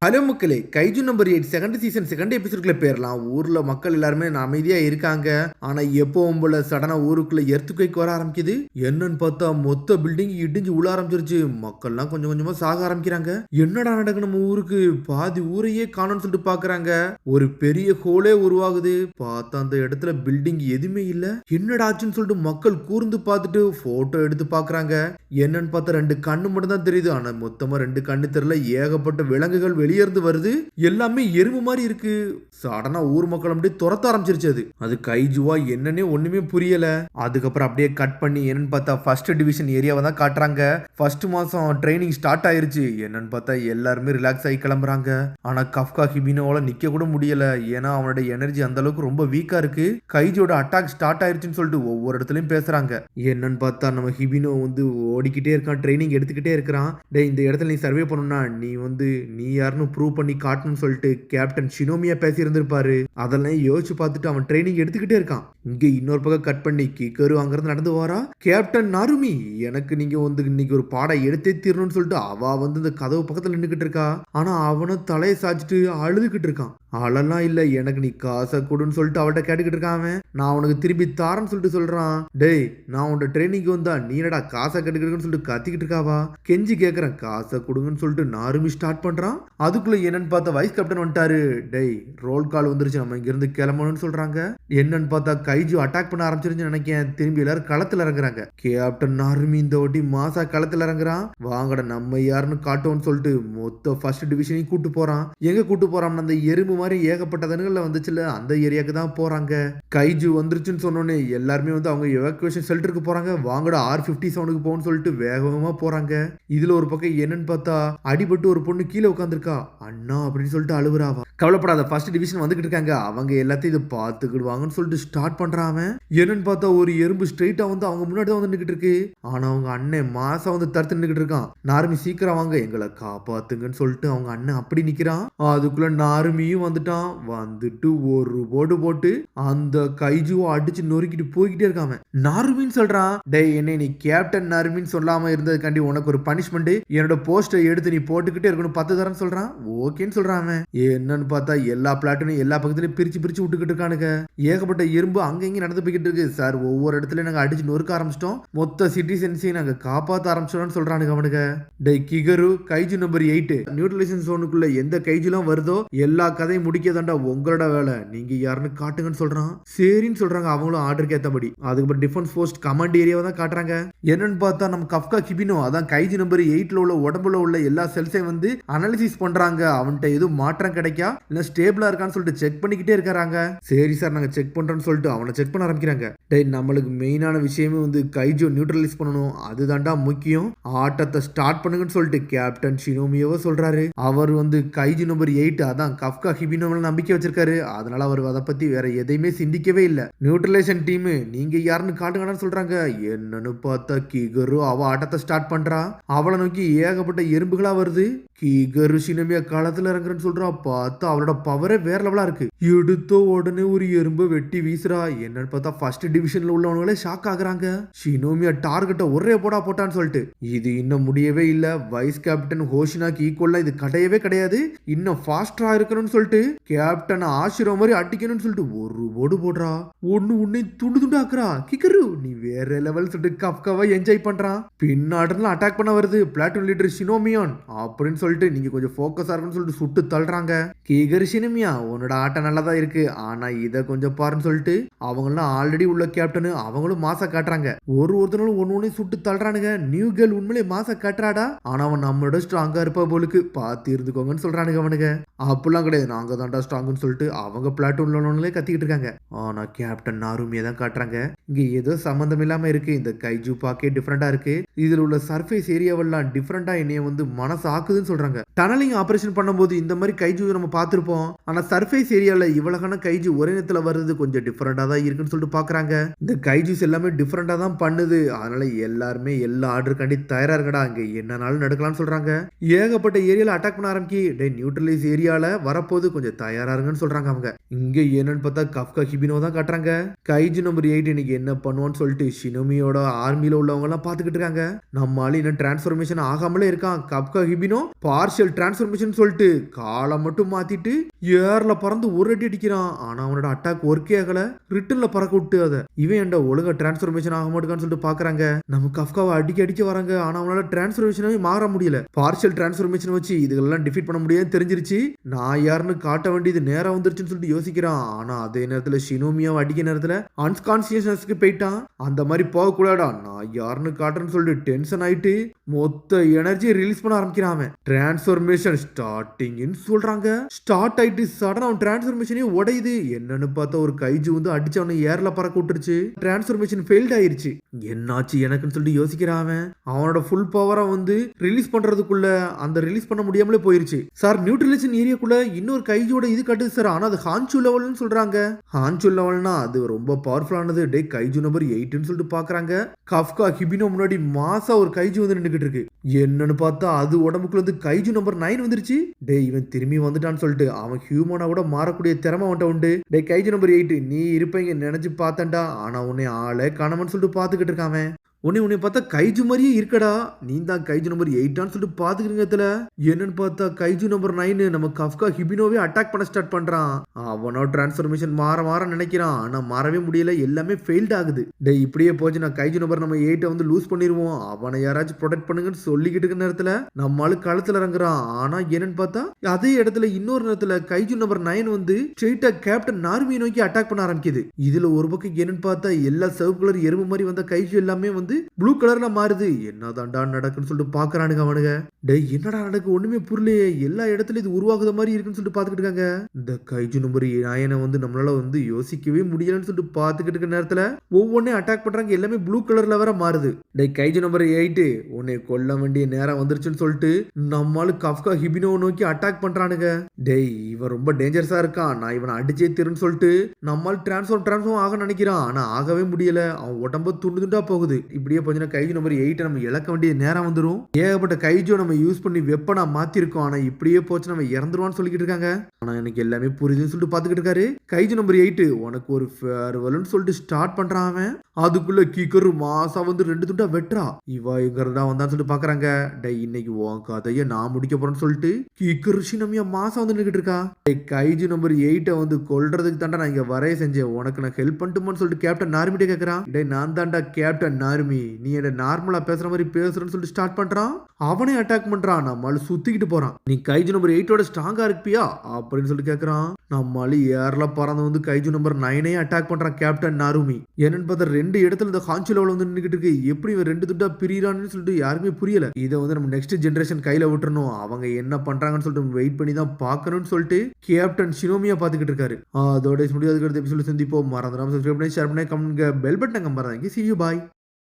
Hello மக்களே, Kaiju number 8 second season second எபிசோட்குள்ள போயிரலாம். ஊர்ல மக்கள் எல்லாருமே அமைதியா இருக்காங்க. ஆனா எப்பவும் போல சடனா ஊருக்குள்ள எர்த்குவேக் வர ஆரம்பிக்குது. என்னன்னு பார்த்தா மொத்த பில்டிங் இடிஞ்சு உள்ள ஆரம்பிச்சிருச்சு. மக்கள்லாம் கொஞ்சம் கொஞ்சமா சாக ஆரம்பிக்கிறாங்க. என்னடா நடக்கு நம்ம ஊருக்கு? பாதி ஊரையே காணோம்னு சொல்லிட்டு பாக்குறாங்க. ஒரு பெரிய ஹோலே உருவாகுது. பார்த்தா அந்த இடத்துல பில்டிங் எதுவுமே இல்ல. என்னடா ஆச்சுன்னு சொல்லிட்டு மக்கள் கூர்ந்து பார்த்துட்டு போட்டோ எடுத்து பாக்குறாங்க. என்னன்னு பார்த்தா 2 கண்ணு மட்டும் தான் தெரியுது. ஆனா மொத்தமா 2 கண்ணு தெரியல. ஏகப்பட்ட விலங்குகள் வெளியேறது வருது. எல்லாமே எறும்பு மாதிரி இருக்கு. சடனா ஊர் மக்கள் அப்படியே துரத்த ஆரம்பிச்சிருச்சு. அது கைஜுவா என்னன்னே ஒண்ணுமே புரியல. அதுக்கப்புறம் அப்படியே கட் பண்ணி என்னன்னு பார்த்தா ஃபர்ஸ்ட் டிவிஷன் ஏரியாவை தான் காட்டுறாங்க. ஃபர்ஸ்ட் மாசம் ட்ரைனிங் ஸ்டார்ட் ஆயிருச்சு. என்னன்னு பார்த்தா எல்லாருமே ரிலாக்ஸ் ஆகி கிளம்புறாங்க. ஆனா கஃப்கா ஹிபினோவால நிக்க கூட முடியல. ஏன்னா அவனோட எனர்ஜி அந்த அளவுக்கு ரொம்ப வீக்கா இருக்கு. கைஜோட அட்டாக் ஸ்டார்ட் ஆயிருச்சுன்னு சொல்லிட்டு ஒவ்வொரு இடத்துலயும் பேசுறாங்க. என்னன்னு பார்த்தா நம்ம ஹிபினோ ஓடிக்கிட்டே இருக்கான். ட்ரைனிங் எடுத்துக்கிட்டே இருக்கிறான். இந்த இடத்துல நீ சர்வே பண்ணணும்னா நீ யாருன்னு ப்ரூவ் பண்ணி காட்டணும்னு சொல்லிட்டு கேப்டன் ஷினோமியா பேசி இருந்திருப்பாரு. அதெல்லாம் யோசிச்சு பார்த்துட்டு அவன் ட்ரைனிங் எடுத்துக்கிட்டே இருக்கான். இங்க இன்னொரு பக்கம் கட் பண்ணி கிக்கரு அங்கிருந்து நடந்து வரா. கேப்டன் நாருமி, எனக்கு நீங்க இன்னைக்கு ஒரு பாடம் எடுத்தே தீரணும்னு சொல்லிட்டு அவ இந்த கதவு பக்கத்துல நின்றுகிட்டு இருக்கா. ஆனா அவனும் தலையை சாச்சிட்டு அழுதுகிட்டு இருக்கான். அழலாம் இல்ல, எனக்கு நீ காசை கொடுன்னு சொல்லிட்டு அவட்ட கேட்டுக்கிட்டு இருக்கான். நான் உனக்கு திருப்பி தாரன்னு சொல்லிட்டு சொல்றான். டேய், நான் உன்னோட ட்ரைனிங்க்கு வந்தா நீ என்னடா காசை கட்டுக்கிட்டுன்னு சொல்லிட்டு கத்திக்கிட்டு இருக்காவா? கெஞ்சி கேட்கறேன் காசை கொடுங்கன்னு சொல்லிட்டு நாருமி ஸ்டார்ட் பண்றான். அதுக்குள்ள என்னன்னு பார்த்தா வைஸ் கேப்டன் வந்துட்டாரு. டேய், ரோல் கால் வந்துருச்சு, நம்ம இங்க இருந்து கிளம்பணும்னு சொல்றாங்க. என்னன்னு பார்த்தா கைஜு அட்டாக் பண்ண ஆரம்பிச்சிருச்சு நினைக்கிறேன். திரும்பி எல்லாரும் களத்துல இறங்குறாங்க. கேப்டன் நாருமி இந்த வாட்டி மாசா களத்துல இறங்குறான். வாங்கட நம்ம யாருன்னு காட்டோம்னு சொல்லிட்டு மொத்த ஃபர்ஸ்ட் டிவிஷனையும் கூட்டு போறான். எங்க கூட்டு போறான்? அந்த எறும்பு மாதிரி ஏகப்பட்ட தனுகள்ல வந்துச்சுல அந்த ஏரியாவுக்கு தான் போறாங்க. கைஜு வந்துருச்சுன்னு சொன்னோன்னே எல்லாருமே அவங்க எவாக்குவேஷன் ஷெல்டருக்கு போறாங்க. வாங்கடா R57க்கு போகணும்னு சொல்லிட்டு வேகமா போறாங்க. இதுல ஒரு பக்கம் என்னன்னு பார்த்தா அடிபட்டு ஒரு பொண்ணு கீழே உட்காந்துருக்கா. அண்ணா அப்படின்னு சொல்லிட்டு அழுவுறாவா. கவலைப்படாத, ஃபர்ஸ்ட் டிவிஷன் வந்துகிட்டு இருக்காங்க, அவங்க எல்லாத்தையும் இதை பார்த்துக்கிடுவாங்கன்னு சொல்லிட்டு ஸ்டார்ட் பண்றான். என்னன்னு பார்த்தா ஒரு எறும்பு ஸ்ட்ரெயிட்டா அவங்க முன்னாடி தான் நின்றுட்டு இருக்கு. ஆனா அவங்க அண்ணன் மாசா தடுத்து நின்றுட்டு இருக்கான். நார்மி சீக்கிரம் வாங்க, எங்களை காப்பாத்துங்கன்னு சொல்லிட்டு அவங்க அண்ணன் அப்படி நிக்கிறான். அதுக்குள்ள நார்மியும் வந்துட்டு ஒரு போட்டு அந்த கைஜுவை அடிச்சு நொறுக்கிட்டு போய்கிட்டே இருக்காம. நார்மின்னு சொல்றான். டேய், என்ன நீ கேப்டன் நார்மின்னு சொல்லாம இருந்ததுக்காண்டி உனக்கு ஒரு பனிஷ்மெண்ட், என்னோட போஸ்டரை எடுத்து நீ போட்டுக்கிட்டே இருக்கணும் 10 தரன்னு சொல்றான். ஓகேன்னு சொல்றான். என்னன்னு பார்த்தா எல்லா பிளாட்டனையும் எல்லா பக்கத்துலயும் பிரிச்சு விட்டுக்கிட்டு இருக்கானுங்க. ஏகப்பட்ட எறும்பு அங்க இங்க நடந்து போய்கிட்டு இருக்கு. சார், ஒவ்வொரு இடத்துலயும் நாங்க அடிச்சு நொறுக்க ஆரம்பிச்சிட்டோம், மொத்த சிட்டிசன்ஸையும் நாங்க காப்பாத்த ஆரம்பிச்சோம்னு சொல்றானுங்க அவனுங்க. டேய் கிகரு, கைஜு நம்பர் 8 நியூட்ரலைசேஷன் ஜோனுக்குள்ள எந்த கைஜுலாம் வருதோ எல்லா கதையும் முடிக்கதாண்டா உங்களோட வேலை, நீங்க யாருன்னு காட்டுங்கன்னு சொல்றான். சரின்னு சொல்றாங்க அவங்களும் ஆர்டருக்கு ஏத்தபடி. அதுக்கப்புறம் டிஃபென்ஸ் போஸ்ட் கமாண்ட் ஏரியாவை தான் காட்டுறாங்க. என்னன்னு பார்த்தா நம்ம கஃப்கா ஹிபினோ, அதான் கைஜு நம்பர் 8ல உள்ள உடம்புல உள்ள எல்லா செல்ஸையும் அனாலிசிஸ் பண்றாங்க. அவன்கிட்ட எதுவும் மாற்றம் கிடைக்கா இல்ல ஸ்டேபிளா இருக்கான்னு சொல்லிட்டு செக் பண்ணிக்கிட்டே இருக்காங்க. சரி சார், நாங்க செக் பண்றோம்னு சொல்லிட்டு அவனை செக் பண்ண ஆரம்பிக்கிறாங்க. டேய், நம்மளுக்கு மெயினான விஷயமே கைஜோ நியூட்ரலைஸ் பண்ணணும், அதுதான்டா முக்கியம். ஆட்டத்தை ஸ்டார்ட் பண்ணுங்கன்னு சொல்லிட்டு கேப்டன் ஷினோமியோவோ சொல்றாரு. அவர் கைஜு நம்பர் 8 அதான் கஃப்கா ஹிபினோல நம்பிக்கை வச்சிருக்காரு. அதனால அவர் அதை பத்தி வேற எதையுமே சிந்திக்கவே இல்ல. நியூட்ரலைசேஷன் டீம் நீங்க யாருன்னு காட்டுங்கன்னு சொல்றாங்க. என்னன்னு பார்த்தா கிகரு அவ ஆட்டத்தை ஸ்டார்ட் பண்றா. அவளை நோக்கி ஏகப்பட்ட எறும்புகளா வருது. கிகரு ஷினோமியா களத்துல இறங்குறேன்னு சொல்றா. பார்த்தா அவளோட பவரே வேற லெவலா இருக்கு. எடுத்தோ உடனே ஒரு எறும்பை வெட்டி வீசுறா. என்னன்னு பார்த்தா ஃபர்ஸ்ட் டிவிஷன்ல உள்ளவங்களே ஷாக் ஆகுறாங்க. ஷினோமியா டார்கெட்டை ஒரே போட்டான்னு சொல்லிட்டு. இது இன்னும் முடியவே இல்ல. வைஸ் கேப்டன் ஹோஷினாக்கு ஈக்குவலா இது கிடையவே கிடையாது. இன்னும் ஃபாஸ்டா இருக்கணும்னு சொல்லிட்டு கேப்டன் ஆசிரோ மாதிரி அடிக்கணும்னு சொல்லிட்டு ஒரு போடுறா. உன்னை துண்டு ஆக்குறா. கிக்கரு, நீ வேற லெவல் சொல்லிட்டு கஃப்காவை என்ஜாய் பண்றான். பின்னாடுலாம் அட்டாக் பண்ண வருது பிளாட்டூன் லீடர் ஷினோமியான் அப்படின்னு சொல்லிட்டு நீங்க கொஞ்சம் ஃபோக்கஸா இருக்குன்னு சொல்லிட்டு சுட்டு தள்ளுறாங்க. கிகரு ஷினோமியா, உன்னோட ஆட்டம் நல்லா தான் இருக்கு, ஆனா இதை கொஞ்சம் பாருன்னு சொல்லிட்டு அவங்களாம் ஆல்ரெடி உள்ள கேப்டனு அவங்களும் மாசா காட்டுறாங்க. ஒருத்தனாலும் ஒன்னு சுட்டு தள்ளுறானுங்க. நியூ கேர்ள் உண்மையிலே மாசா காட்டுறாடா, ஆனா அவன் நம்மளோட ஸ்ட்ராங்கா இருப்பா போலுக்கு, பார்த்து இருந்துக்கோங்கன்னு சொல்றானுங்க அவனுங்க. அப்படிலாம் கிடையாது, நாங்க தான்டா ஸ்ட்ராங்குன்னு சொல்லிட்டு அவங்க பிளாட்டூன்ல உள்ளவங்களே கத்திக்கிட்டு இருக்காங்க. ஆனா கேப்டன் நாருமியை தான் காட்டுறாங்க. இங்க ஏதோ சம்பந்தம் இல்லாம இருக்கு. இந்த கைஜு பாக்கே டிஃபரெண்டா இருக்கு. இதுல உள்ள சர்ஃபேஸ் ஏரியாவெல்லாம் டிஃபரெண்டா என்னைய மனசு ஆக்குதுன்னு சொல்றாங்க. டனலிங் ஆபரேஷன் பண்ணும்போது இந்த மாதிரி கைஜு நம்ம பார்த்திருப்போம். ஆனா சர்ஃபேஸ் ஏரியால இவ்வளவுக்கான கைஜு ஒரே நேரத்துல வருது கொஞ்சம் டிஃபரெண்டா தான் இருக்குன்னு சொல்லிட்டு பாக்குறாங்க. இந்த கைஜுஸ் எல்லாமே டிஃபரெண்டா தான் பண்ணுது. அதனால எல்லாருமே எல்லா ஆர்டர் கண்டி தயாரா இருக்கடா, இங்க என்னனாலும் நடக்கலாம்னு சொல்றாங்க. ஏகப்பட்ட ஏரியால அட்டாக் பண்ண ஆரம்பிக்கி. நியூட்ரலைஸ் ஏரியால வரப்போது கொஞ்சம் தயாரா இருங்கன்னு சொல்றாங்க அவங்க. இங்க என்னன்னு பார்த்தா கஃப்கா ஹிபினோ தான் காட்டுறாங்க. கைஜு நம்பர் 8 இன்னைக்கு என்ன பண்ணுவான்னு சொல்லிட்டு ஷினோமியோட ஆர்மியில உள்ளவங்க எல்லாம் பாத்துக்கிட்டு இருக்காங்க. நம்ம ஆளு இன்னும் டிரான்ஸ்பர்மேஷன் ஆகாமலே இருக்கான். கஃப்கா ஹிபினோ பார்ஷியல் டிரான்ஸ்ஃபர்மேஷன் சொல்லிட்டு காலை மட்டும் மாத்திட்டு ஏர்ல பறந்து ஒரு அடி அடிக்கிறான். ஆனா அவனோட அட்டாக் ஒர்க்கே ஆகல. ரிட்டன்ல பறக்க விட்டு அதை இவன் என்ற ஒழுங்கா டிரான்ஸ்ஃபர்மேஷன் ஆக மாட்டேன்னு சொல்லிட்டு பாக்குறாங்க. நம்ம கஃப்காவை அடிக்க வராங்க. ஆனா அவனால டிரான்ஸ்ஃபர்மேஷனே மாற முடியல. பார்ஷியல் டிரான்ஸ்ஃபர்மேஷன் வச்சு இதெல்லாம் டிஃபீட் பண்ண முடியாது தெரிஞ்சிருச்சு. நான் யாருன்னு காட்ட வேண்டியது நேரம் வந்துருச்சுன்னு சொல்லிட்டு யோசிக்கிறான். ஆனா அதே நேரத்துல ஷினோமியாவை அடிக்க நேரத்துல அன்கான்சியஸ்னஸ்க்கு போயிட்டான். அந்த மாதிரி போக கூடாடா, நான் யாருன்னு காட்டுறேன்னு சொல்லிட்டு டென்ஷன் ஆயிட்டு மொத்த எனர்ஜியை ரிலீஸ் பண்ண ஆரம்பிக்கிறான். டிரான்ஸ்ஃபர்மேஷன் ஸ்டார்டிங்னு சொல்றாங்க. ஸ்டார்ட் ஆயிட்டு சடனா அவன் டிரான்ஸ்ஃபர்மேஷனே உடையுது. என்னன்னு பார்த்தா ஒரு கைஜு வந்து அடிச்சு அவனை ஏர்ல பறக்க விட்டுருச்சு. டிரான்ஸ்ஃபர்மேஷன் ஃபெயில்ட் ஆயிருச்சு. என்னாச்சு எனக்குன்னு சொல்லிட்டு யோசிக்கிறான். அவனோட ஃபுல் பவரா வந்து ரிலீஸ் பண்றதுக்குள்ள அந்த ரிலீஸ் பண்ண முடியாமலே போயிருச்சு. சார் நியூட்ரலைசேஷன் ஏரியாக்குள்ள இன்னொரு கைஜோட இது கட்டுது சார். ஆனா அது ஹான்சு லெவல்னு சொல்றாங்க. ஹான்சு லெவல்னா அது ரொம்ப பவர்ஃபுல்லானது. டே கைஜு நம்பர் 8ன்னு சொல்லிட்டு பாக்குறாங்க. கஃப்கா ஹிபினோ முன்னாடி மாசா ஒரு கைஜு வந்து நின்னுகிட்டு இருக்கு. என்னன்னு பார்த்தா அது உடம்புக்குள்ள வந்து கைஜு நம்பர் 9 வந்துருச்சு. டே இவன் திரும்பி வந்துட்டான்னு சொல்லிட்டு அவன் ஹியூமனா கூட மாறக்கூடிய திறமை அவன்கிட்ட உண்டு. டே கைஜு நம்பர் 8 நீ இருப்பீங்க நினைச்சு பார்த்தேன்டா. ஆனா உன்னை ஆளே காணாமன்னு சொல்லிட்டு பாத்துக்கிட்டு இருக்கான். உன்னை பார்த்தா கைஜு மாதிரியே இருக்கடா. நீ தான் கைஜு நம்பர் 8 சொல்லிட்டு பாத்துக்கிறீங்கத்துல. என்னன்னு பார்த்தா கைஜு நம்பர் 9 நம்ம கஃப்கா ஹிபினோவே அட்டாக் பண்ண ஸ்டார்ட் பண்றான். அவனோ டிரான்ஸ்ஃபர்மேஷன் மாற நினைக்கிறான். ஆனா மாறவே முடியல. எல்லாமே ஃபெயில்ட் ஆகுது. டே இப்படியே போச்சு நான் கைஜு நம்பர் நம்ம 8 வந்து லூஸ் பண்ணிடுவோம். அவனை யாராச்சும் ப்ரொடெக்ட் பண்ணுங்கன்னு சொல்லிக்கிட்டு இருக்க நேரத்துல நம்மளுக்கு களத்துல இறங்குறான். ஆனா என்னன்னு பார்த்தா அதே இடத்துல இன்னொரு நேரத்துல கைஜு நம்பர் 9 வந்து ஸ்ட்ரெயிட்டா கேப்டன் நார்மியை நோக்கி அட்டாக் பண்ண ஆரம்பிக்குது. இதுல ஒரு பக்கம் என்னன்னு பார்த்தா எல்லா சிவப்பு கலர் எறும்பு மாதிரி வந்த கைஜு எல்லாமே வந்து ப்ளூ கலர்ல மாறுது. என்னதான்டா நடக்குன்னு சொல்லிட்டு பாக்குறானுங்க அவனுங்க. டேய் என்னடா நடக்கு ஒண்ணுமே புரியலையே. எல்லா இடத்துலயும் இது உருவாகுத மாதிரி இருக்குன்னு சொல்லிட்டு பாத்துக்கிட்டு இருக்காங்க. இந்த கைஜு நம்பர் 9 வந்து நம்மளால வந்து யோசிக்கவே முடியலன்னு சொல்லிட்டு பாத்துக்கிட்டு இருக்க நேரத்துல ஒவ்வொன்னே அட்டாக் பண்றாங்க. எல்லாமே ப்ளூ கலர்ல வேற மாறுது. டேய் கைஜு நம்பர் 8 உன்னை கொல்ல வேண்டிய நேரம் வந்துருச்சுன்னு சொல்லிட்டு நம்மால கஃப்கா ஹிபினோவை நோக்கி அட்டாக் பண்றானுங்க. டேய் இவன் ரொம்ப டேஞ்சரஸா இருக்கான். நான் இவனை அடிச்சே தீருன்னு சொல்லிட்டு நம்மால் டிரான்ஸ்ஃபார்ம் ஆக நினைக்கிறான். ஆனா ஆகவே முடியல. அவன் உடம்பு துண்டு போகுது. இப்படியே கொஞ்சம் கைஜு நம்பர் 8 நம்ம இழக்க வேண்டிய நேரம் வந்துடும். ஏகப்பட்ட கைஜோ நம்ம யூஸ் பண்ணி வெப்பனா மாத்திருக்கோம். ஆனா இப்படியே போச்சு நம்ம இறந்துருவான்னு சொல்லிக்கிட்டு இருக்காங்க. ஆனா எனக்கு எல்லாமே புரியுதுன்னு சொல்லிட்டு பாத்துக்கிட்டு இருக்காரு. கைஜு நம்பர் 8 உனக்கு ஒரு ஃபேர்வெல்னு சொல்லிட்டு ஸ்டார்ட் பண்றான். அவன் அதுக்குள்ள கீக்கரு மாசா வந்து 2 துண்டா வெட்டுறா. இவா எங்கிறதா வந்தான்னு சொல்லிட்டு பாக்குறாங்க. டே இன்னைக்கு உன் கதையை நான் முடிக்க போறேன்னு சொல்லிட்டு கீக்கரு ஷினோமியா மாசா வந்து நின்னுகிட்டு இருக்கா. கைஜு நம்பர் 8 வந்து கொல்றதுக்கு தாண்டா நான் இங்க வரைய செஞ்சேன். உனக்கு நான் ஹெல்ப் பண்ணிட்டுமான்னு சொல்லிட்டு கேப்டன் நார்மிட்டே கேக்குறான். டே நான் தாண்டா கேப்டன் நார்மி. நீ என்ன நார்மலா பேசுற மாதிரி பேசுறன்னு சொல்லிட்டு ஸ்டார்ட் பண்றான். அவனே அட்டாக் பண்றான். நம்மளால சுத்திக்கிட்டு போறான். நீ கைஜு நம்பர் 8 ஸ்ட்ராங்கா இருப்பியா அப்படின்னு சொல்லிட்டு கேக்குறான். நம்மளால ஏர்ல பறந்து வந்து கைஜு நம்பர் 9 அட்டாக் பண்றான் கேப்டன் நாருமி. என்னன்னு பார்த்தா 2 இடத்துல இந்த ஹான்சு லெவல் வந்து நின்னுகிட்டு இருக்கு. எப்படி இவன் 2 துண்டா பிரிறான்னு சொல்லிட்டு யாருமே புரியல. இதை வந்து நம்ம நெக்ஸ்ட் ஜெனரேஷன் கையில விட்டுறணும். அவங்க என்ன பண்றாங்கன்னு சொல்லிட்டு வெயிட் பண்ணி தான் பார்க்கணும்னு சொல்லிட்டு கேப்டன் ஷினோமியா பாத்துக்கிட்டு இருக்காரு. அதோட முடியாதுக்கு எபிசோட் சந்திப்போம். மறந்துடாம சப்ஸ்கிரைப் பண்ணி ஷேர் பண்ணி கமெண்ட் பெல் பட்டன் மறந்துங்க. See you bye.